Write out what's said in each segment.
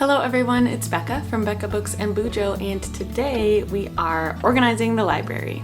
Hello everyone, it's Becca from Becca Books and Bujo, and today we are organizing the library.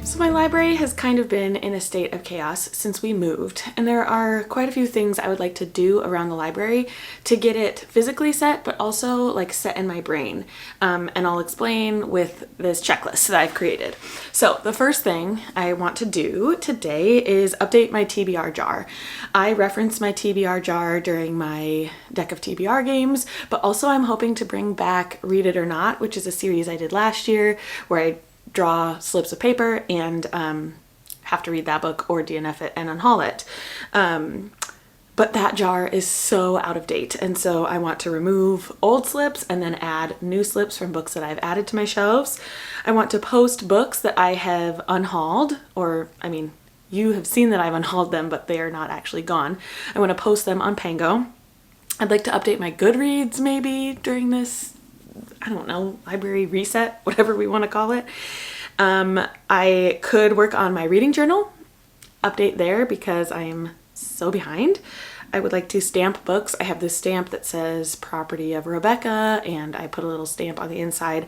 So my library has kind of been in a state of chaos since we moved, and there are quite a few things I would like to do around the library to get it physically set, but also like set in my brain. And I'll explain with this checklist that I've created. So the first thing I want to do today is update my TBR jar. I referenced my TBR jar during my deck of TBR games, but also I'm hoping to bring back Read It or Not, which is a series I did last year where I draw slips of paper and have to read that book or DNF it and unhaul it. But that jar is so out of date, and so I want to remove old slips and then add new slips from books that I've added to my shelves. I want to post books that I have unhauled, or I mean, you have seen that I've unhauled them, but they are not actually gone. I want to post them on Pango. I'd like to update my Goodreads maybe during this, I don't know, library reset, whatever we want to call it. I could work on my reading journal, update there because I am so behind. I would like to stamp books. I have this stamp that says property of Rebecca, and I put a little stamp on the inside,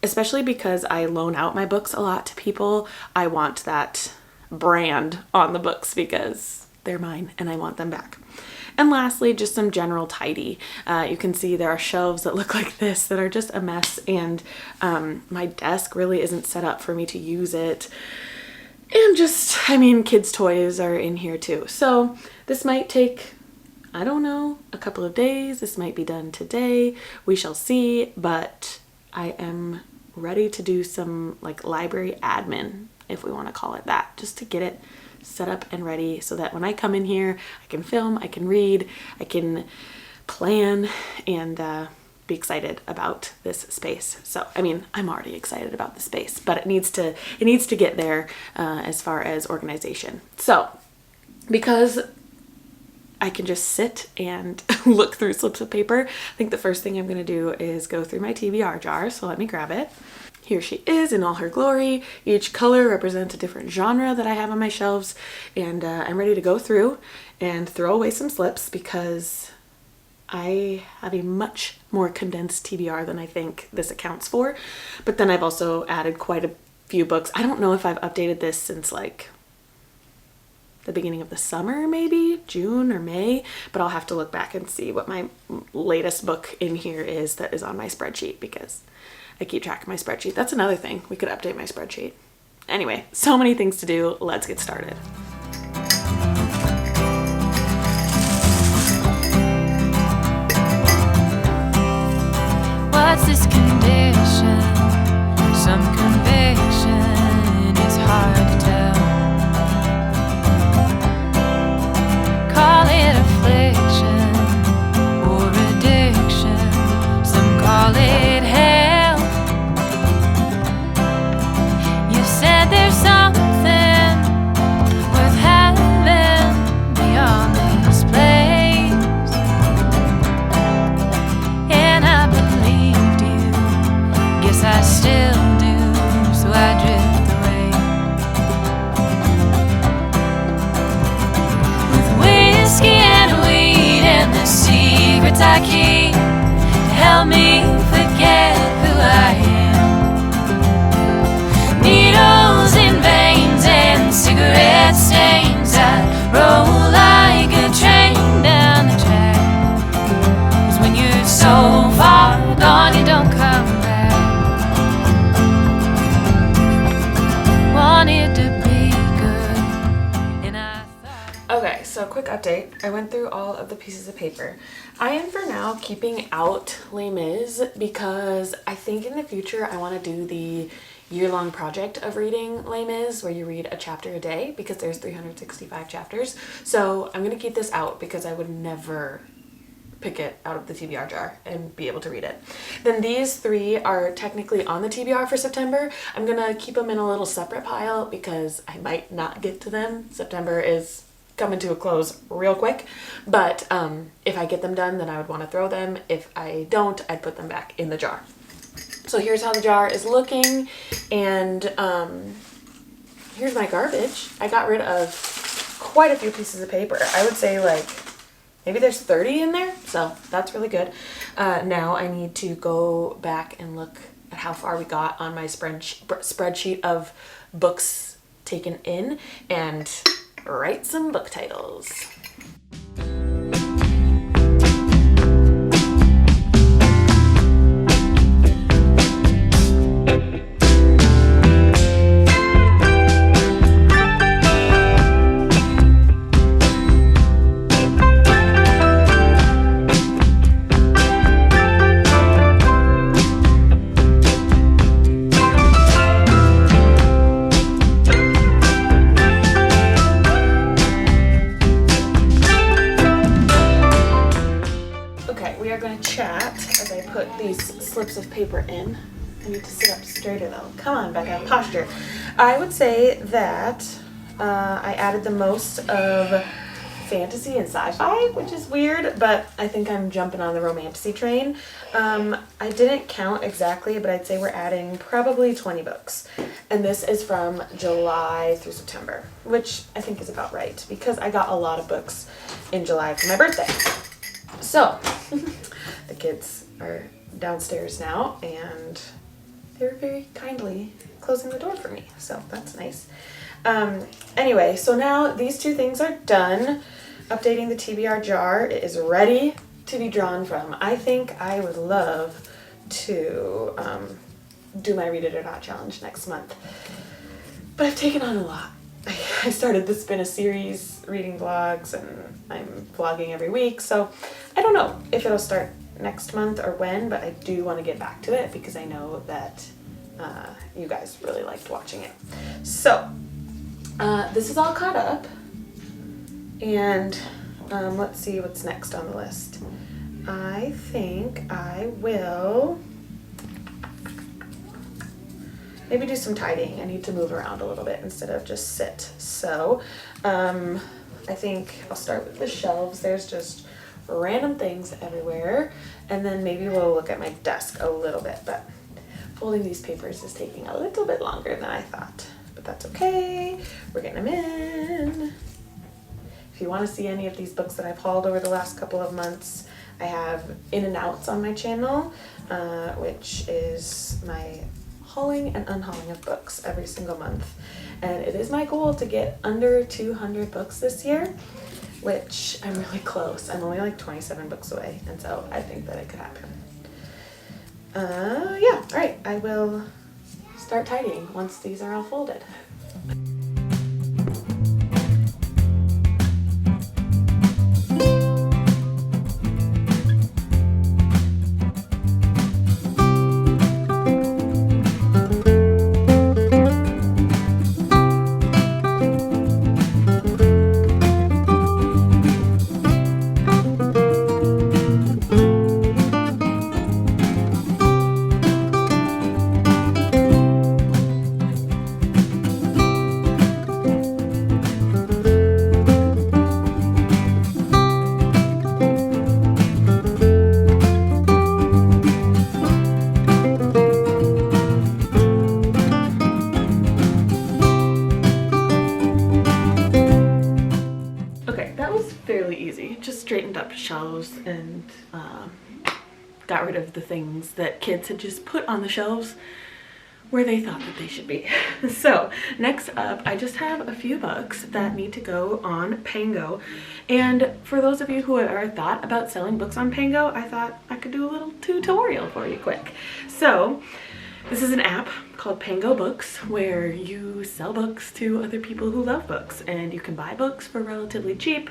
especially because I loan out my books a lot to people. I want that brand on the books because they're mine and I want them back. And lastly, just some general tidy. You can see there are shelves that look like this that are just a mess, and my desk really isn't set up for me to use it. And just, I mean, kids' toys are in here too. So this might take, I don't know, a couple of days. This might be done today. We shall see, but I am ready to do some like library admin, if we want to call it that, just to get it set up and ready so that when I come in here, I can film, I can read, I can plan, and be excited about this space. So, I mean, I'm already excited about the space, but it needs to get there as far as organization. So, because I can just sit and look through slips of paper, I think the first thing I'm going to do is go through my TBR jar. So let me grab it. Here she is in all her glory. Each color represents a different genre that I have on my shelves, and I'm ready to go through and throw away some slips because I have a much more condensed TBR than I think this accounts for. But then I've also added quite a few books. I don't know if I've updated this since like the beginning of the summer, maybe June or May, but I'll have to look back and see what my latest book in here is that is on my spreadsheet because I keep track of my spreadsheet. That's another thing. We could update my spreadsheet. Anyway, so many things to do. Let's get started. What's this condition? Some conviction is hard to tell. Call it affliction or addiction. Some call it hell. There's something worth having beyond this place, and I believed you, guess I still do, so I drift away. With whiskey and weed and the secrets I keep to help me forget who I am. Needles in veins and cigarette stains, I roll like a train down the track. 'Cause when you're so far gone, you don't come back. Wanted to be good, and I thought. Okay, so quick update. I went through all of the pieces of paper. I am for now keeping out Les Mis because I think in the future I want to do the year-long project of reading Les Mis where you read a chapter a day because there's 365 chapters. So I'm going to keep this out because I would never pick it out of the TBR jar and be able to read it. Then these three are technically on the TBR for September. I'm going to keep them in a little separate pile because I might not get to them. September is coming to a close real quick, but if I get them done, then I would want to throw them. If I don't, I'd put them back in the jar. So here's how the jar is looking, and here's my garbage. I got rid of quite a few pieces of paper. I would say like maybe there's 30 in there, so that's really good. Now I need to go back and look at how far we got on my spreadsheet of books taken in and write some book titles. Slips of paper in. I need to sit up straighter though. Come on, Becca, posture. I would say that I added the most of fantasy and sci-fi, which is weird, but I think I'm jumping on the romantasy train. I didn't count exactly, but I'd say we're adding probably 20 books. And this is from July through September, which I think is about right because I got a lot of books in July for my birthday. So, the kids are downstairs now and they're very kindly closing the door for me, so that's nice. Anyway, so now these two things are done. Updating the TBR jar, it is ready to be drawn from. I think I would love to do my Read It or Not challenge next month, but I've taken on a lot. I started the Spin a Series reading vlogs and I'm vlogging every week, so I don't know if it'll start next month or when, but I do want to get back to it because I know that you guys really liked watching it. So this is all caught up, and let's see what's next on the list. I think I will maybe do some tidying. I need to move around a little bit instead of just sit. So I think I'll start with the shelves. There's just random things everywhere, and then maybe we'll look at my desk a little bit, but folding these papers is taking a little bit longer than I thought, but that's okay. We're getting them in. If you want to see any of these books that I've hauled over the last couple of months, I have in and outs on my channel, which is my hauling and unhauling of books every single month, and it is my goal to get under 200 books this year, which I'm really close. I'm only like 27 books away, and so I think that it could happen. Yeah, all right, I will start tidying once these are all folded. Straightened up shelves and got rid of the things that kids had just put on the shelves where they thought that they should be. So next up, I just have a few books that need to go on Pango, and for those of you who have ever thought about selling books on Pango, I thought I could do a little tutorial for you quick. So this is an app called Pango Books where you sell books to other people who love books, and you can buy books for relatively cheap.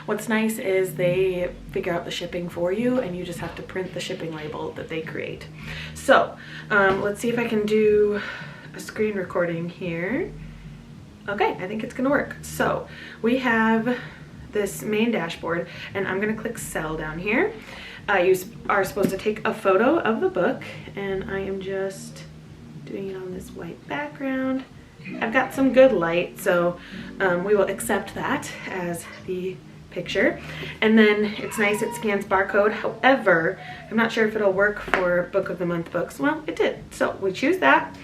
What's nice is they figure out the shipping for you and you just have to print the shipping label that they create. So let's see if I can do a screen recording here. Okay, I think it's gonna work. So we have this main dashboard and I'm gonna click sell down here. You are supposed to take a photo of the book, and I am just doing it on this white background. I've got some good light, so we will accept that as the picture. And then it's nice, it scans barcode. However, I'm not sure if it'll work for Book of the Month books. Well, it did. So we choose that.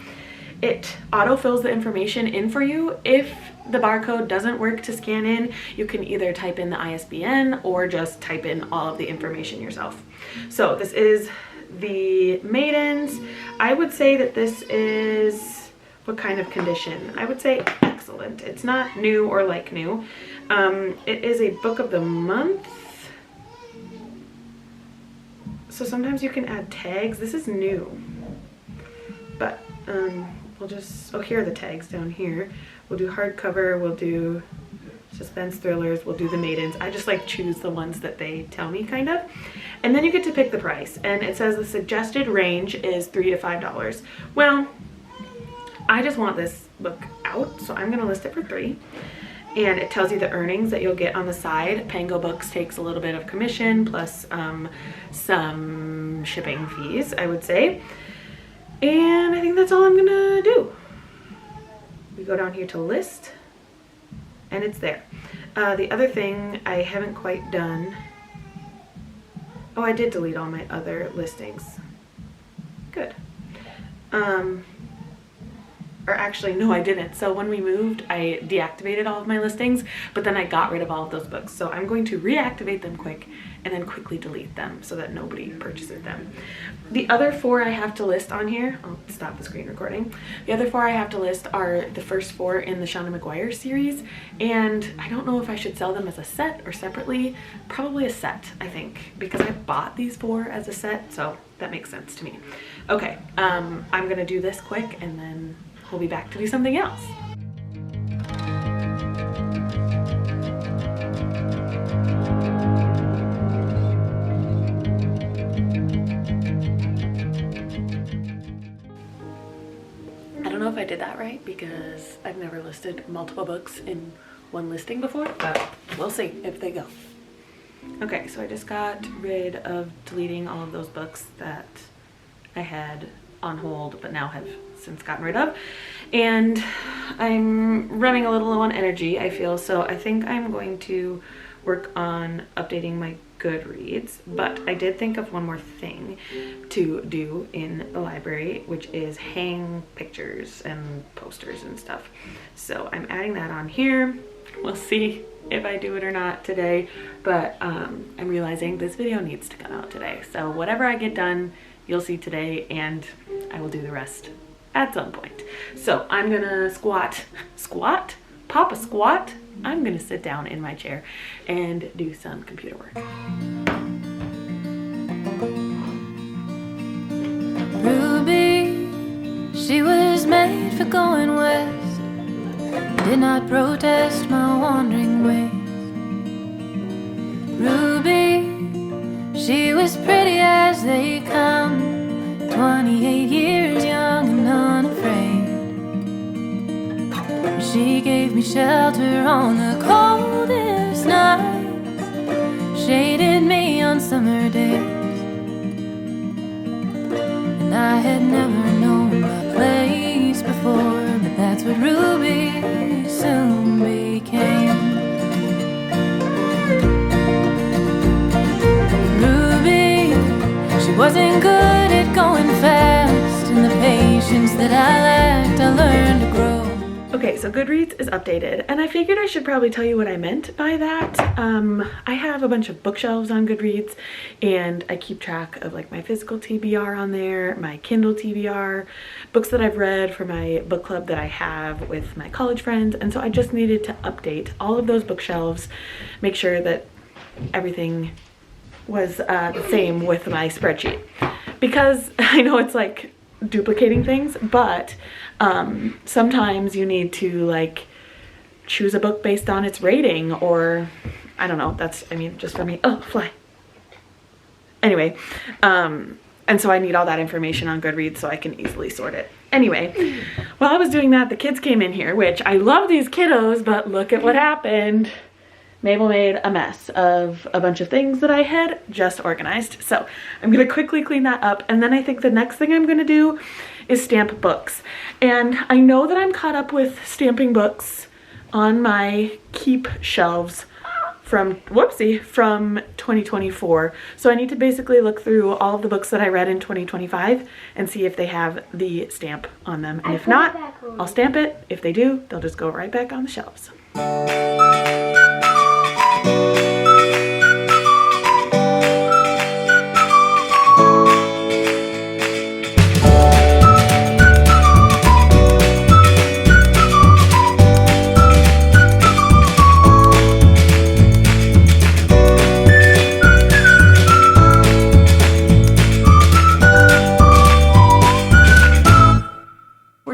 it autofills the information in for you. If the barcode doesn't work to scan in, you can either type in the ISBN or just type in all of the information yourself. So this is the Maidens. I would say that this is, what kind of condition? I would say excellent. It's not new or like new. It is a book of the month. So sometimes you can add tags. This is new, but we'll just, oh, here are the tags down here. We'll do hardcover, we'll do suspense thrillers, we'll do the Maidens. I just like choose the ones that they tell me, kind of. And then you get to pick the price, and it says the suggested range is $3 to $5. Well, I just want this book out, so I'm gonna list it for $3. And it tells you the earnings that you'll get on the side. Pango Books takes a little bit of commission plus some shipping fees, I would say. And I think that's all I'm gonna do. We go down here to list, and it's there. The other thing I haven't quite done, oh, I did delete all my other listings. Good. Or actually, no, I didn't. So when we moved, I deactivated all of my listings, but then I got rid of all of those books. So I'm going to reactivate them quick and then quickly delete them so that nobody purchases them. The other 4 I have to list on here, I'll stop the screen recording. The other 4 I have to list are the first 4 in the Shauna Maguire series, and I don't know if I should sell them as a set or separately. Probably a set, I think, because I bought these 4 as a set, so that makes sense to me. Okay, I'm gonna do this quick and then we'll be back to do something else. I don't know if I did that right because I've never listed multiple books in one listing before, but we'll see if they go. Okay, so I just got rid of deleting all of those books that I had on hold but now have since gotten rid of, and I'm running a little low on energy, I feel, so I think I'm going to work on updating my Goodreads. But I did think of one more thing to do in the library, which is hang pictures and posters and stuff. So I'm adding that on here. We'll see if I do it or not today, but I'm realizing this video needs to come out today, so whatever I get done you'll see today, and I will do the rest at some point. So I'm gonna pop a squat. I'm gonna sit down in my chair and do some computer work. Ruby, she was made for going west, did not protest my wandering ways. Ruby, she was pretty as they come, 28 years young and unafraid. She gave me shelter on the coldest nights, shaded me on summer days, and I had never known my place before, but that's what Ruby soon became. Ruby, she wasn't good at going fast, and the patience that I lacked I learned to grow. Okay, so Goodreads is updated, and I figured I should probably tell you what I meant by that. I have a bunch of bookshelves on Goodreads, and I keep track of like my physical TBR on there, my Kindle TBR, books that I've read for my book club that I have with my college friends, and so I just needed to update all of those bookshelves, make sure that everything was the same with my spreadsheet. Because I know it's like duplicating things, but sometimes you need to like choose a book based on its rating, or I don't know, that's, I mean, just for me. Oh, fly. Anyway, and so I need all that information on Goodreads so I can easily sort it. Anyway, while I was doing that, the kids came in here, which I love these kiddos, but look at what happened. Mabel made a mess of a bunch of things that I had just organized. So I'm gonna quickly clean that up, and then I think the next thing I'm gonna do is stamp books. And I know that I'm caught up with stamping books on my keep shelves from 2024. So I need to basically look through all of the books that I read in 2025 and see if they have the stamp on them. And if not, I'll stamp it. If they do, they'll just go right back on the shelves.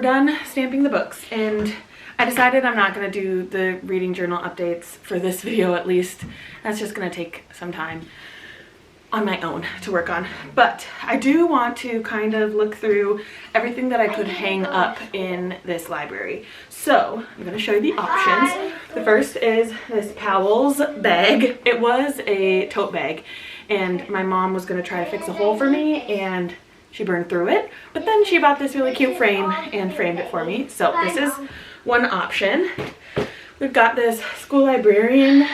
Done stamping the books, and I decided I'm not going to do the reading journal updates for this video, at least. That's just going to take some time on my own to work on. But I do want to kind of look through everything that I could hang up in this library. So I'm going to show you the options. The first is this Powell's bag. It was a tote bag, and my mom was going to try to fix a hole for me, and she burned through it, but then she bought this really cute frame and framed it for me. So this is one option. We've got this school librarian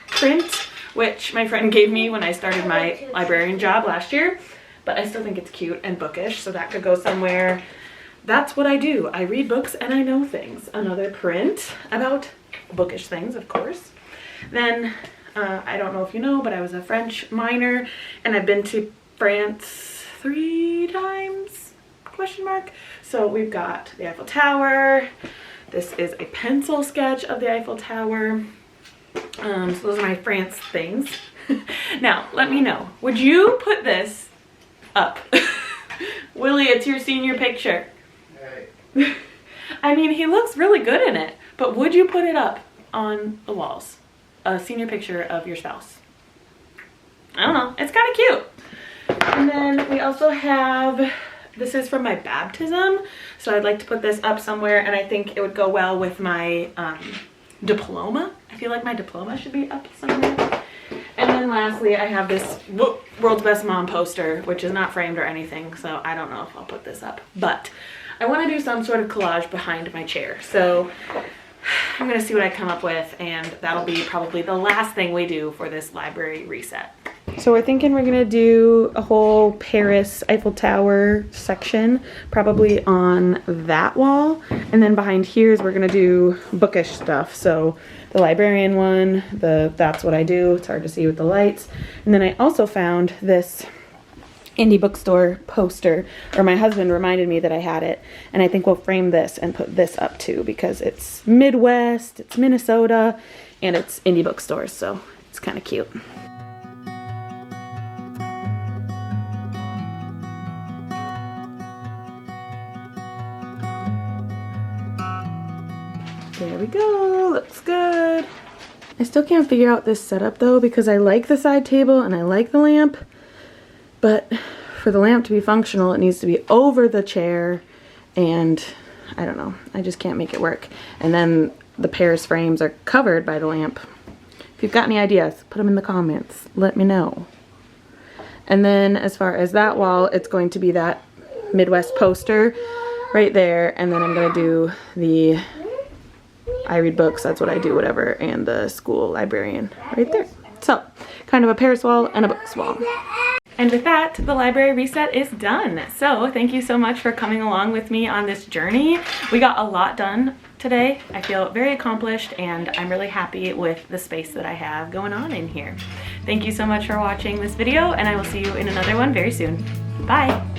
print, which my friend gave me when I started my librarian job last year, but I still think it's cute and bookish, so that could go somewhere. That's what I do. I read books and I know things. Another print about bookish things, of course. Then, I don't know if you know, but I was a French minor, and I've been to France 3 times, question mark. So we've got the Eiffel Tower. This is a pencil sketch of the Eiffel Tower. So those are my France things. Now, let me know, would you put this up? Willie, it's your senior picture. Hey. I mean, he looks really good in it, but would you put it up on the walls? A senior picture of your spouse. I don't know, it's kind of cute. And then we also have, this is from my baptism, so I'd like to put this up somewhere, and I think it would go well with my diploma. I feel like my diploma should be up somewhere. And then lastly, I have this World's Best Mom poster, which is not framed or anything, so I don't know if I'll put this up. But I want to do some sort of collage behind my chair, so I'm going to see what I come up with, and that'll be probably the last thing we do for this library reset. So we're thinking we're gonna do a whole Paris Eiffel Tower section, probably on that wall. And then behind here is we're gonna do bookish stuff. So the librarian one, the That's What I Do, it's hard to see with the lights. And then I also found this indie bookstore poster, or my husband reminded me that I had it. And I think we'll frame this and put this up too, because it's Midwest, it's Minnesota, and it's indie bookstores, so it's kind of cute. There we go, looks good. I still can't figure out this setup though, because I like the side table and I like the lamp, but for the lamp to be functional, it needs to be over the chair, and I don't know, I just can't make it work. And then the Paris frames are covered by the lamp. If you've got any ideas, put them in the comments, let me know. And then as far as that wall, it's going to be that Midwest poster right there, and then I'm gonna do the I read books, that's what I do, whatever, and the school librarian right there. So, kind of a Paris wall and a books wall. And with that, the library reset is done. So, thank you so much for coming along with me on this journey. We got a lot done today. I feel very accomplished, and I'm really happy with the space that I have going on in here. Thank you so much for watching this video, and I will see you in another one very soon. Bye!